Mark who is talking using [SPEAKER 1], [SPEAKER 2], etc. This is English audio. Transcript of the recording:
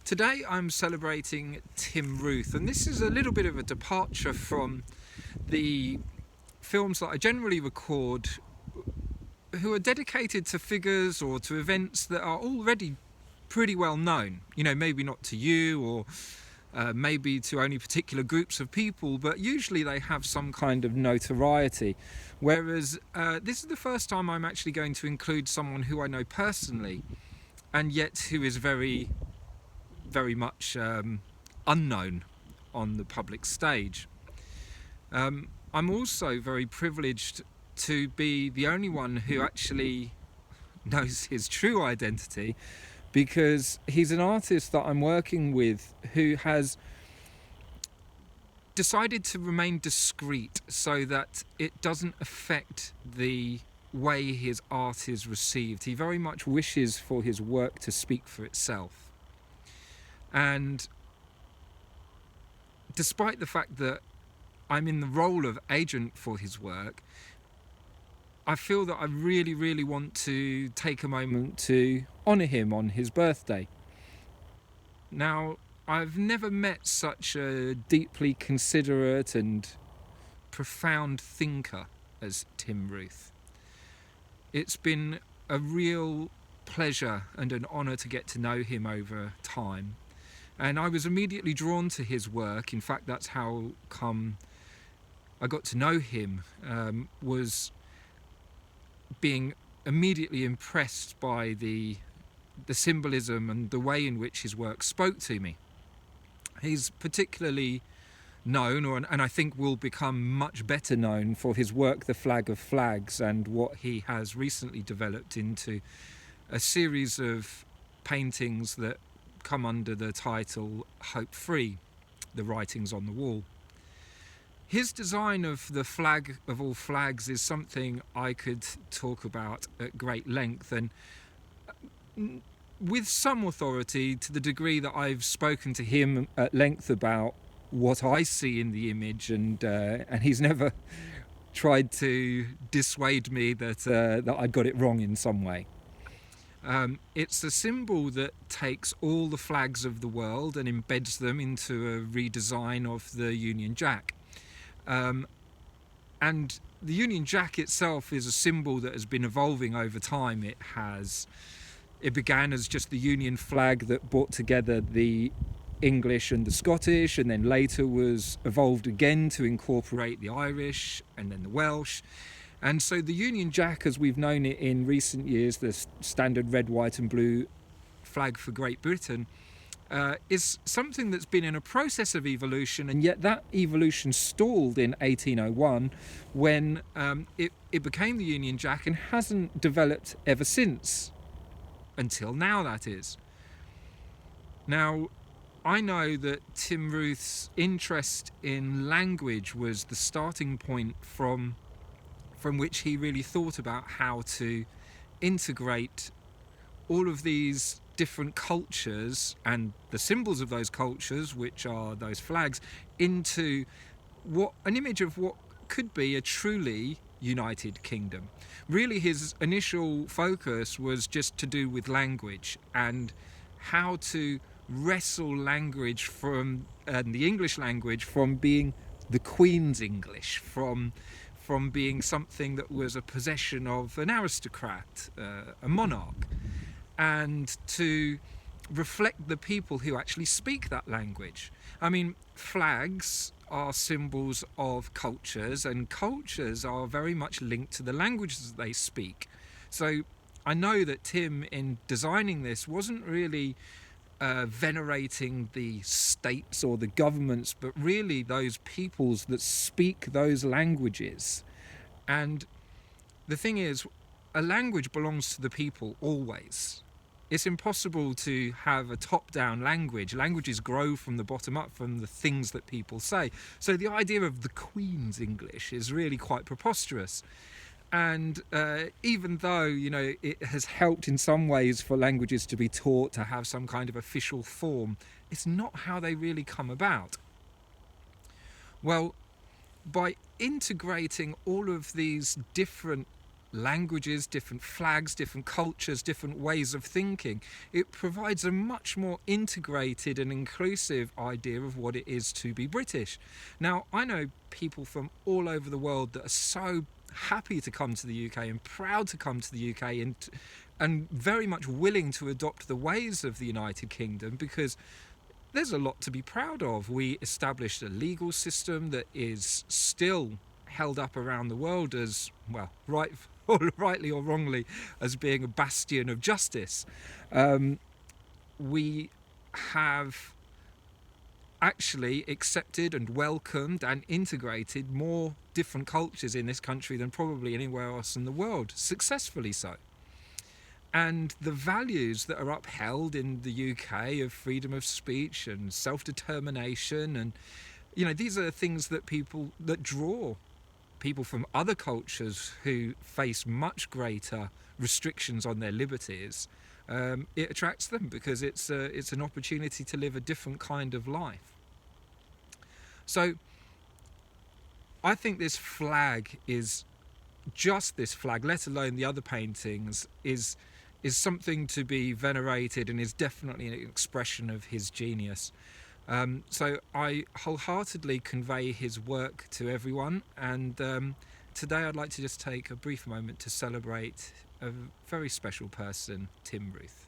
[SPEAKER 1] Today I'm celebrating Ruth, and this is a little bit of a departure from the films that I generally record who are dedicated to figures or to events that are already pretty well known. Maybe not to you or maybe to only particular groups of people, but usually they have some kind of notoriety. Whereas this is the first time I'm actually going to include someone who I know personally and yet who is very much unknown on the public stage. I'm also very privileged to be the only one who actually knows his true identity, because he's an artist that I'm working with who has decided to remain discreet so that it doesn't affect the way his art is received. He very much wishes for his work to speak for itself. And despite the fact that I'm in the role of agent for his work, I feel that I really want to take a moment to honour him on his birthday. Now, I've never met such a deeply considerate and profound thinker as Ruth. It's been a real pleasure and an honour to get to know him over time. And I was immediately drawn to his work. In fact, that's how come I got to know him, was being immediately impressed by the symbolism and the way in which his work spoke to me. He's particularly known, and I think will become much better known, for his work, The Flag of Flags, and what he has recently developed into a series of paintings that come under the title Hope Free, the writings on the wall. His design of the flag of all flags is something I could talk about at great length, and with some authority, to the degree that I've spoken to him at length about what I see in the image, and he's never tried to dissuade me that I got it wrong in some way. It's a symbol that takes all the flags of the world and embeds them into a redesign of the Union Jack. And the Union Jack itself is a symbol that has been evolving over time. It began as just the Union flag that brought together the English and the Scottish, and then later was evolved again to incorporate the Irish and then the Welsh. And so the Union Jack, as we've known it in recent years, the standard red, white and blue flag for Great Britain, is something that's been in a process of evolution, and yet that evolution stalled in 1801 when it became the Union Jack, and hasn't developed ever since. Until now, that is. Now, I know that Ruth's interest in language was the starting point from which he really thought about how to integrate all of these different cultures and the symbols of those cultures, which are those flags, into an image of what could be a truly united kingdom. Really, his initial focus was just to do with language and how to wrestle language from the English language from being the Queen's English, from being something that was a possession of an aristocrat, a monarch, and to reflect the people who actually speak that language. I mean, flags are symbols of cultures, and cultures are very much linked to the languages they speak. So I know that Tim, in designing this, wasn't really venerating the states or the governments, but really those peoples that speak those languages. And the thing is, a language belongs to the people always. It's impossible to have a top-down language. Languages grow from the bottom up, from the things that people say. So the idea of the Queen's English is really quite preposterous. And even though, it has helped in some ways for languages to be taught to have some kind of official form, it's not how they really come about. Well, by integrating all of these different languages, different flags, different cultures, different ways of thinking. It provides a much more integrated and inclusive idea of what it is to be British. Now, I know people from all over the world that are so happy to come to the UK and proud to come to the UK, and very much willing to adopt the ways of the United Kingdom, because there's a lot to be proud of. We established a legal system that is still held up around the world as, well, rightly or wrongly, as being a bastion of justice. We have actually accepted and welcomed and integrated more different cultures in this country than probably anywhere else in the world, successfully so. And the values that are upheld in the UK of freedom of speech and self-determination, and these are things that draw people from other cultures who face much greater restrictions on their liberties. It attracts them because it's an opportunity to live a different kind of life. So I think this flag is just this flag, let alone the other paintings, is something to be venerated, and is definitely an expression of his genius. So I wholeheartedly convey his work to everyone, and today I'd like to just take a brief moment to celebrate a very special person, Tim Ruth.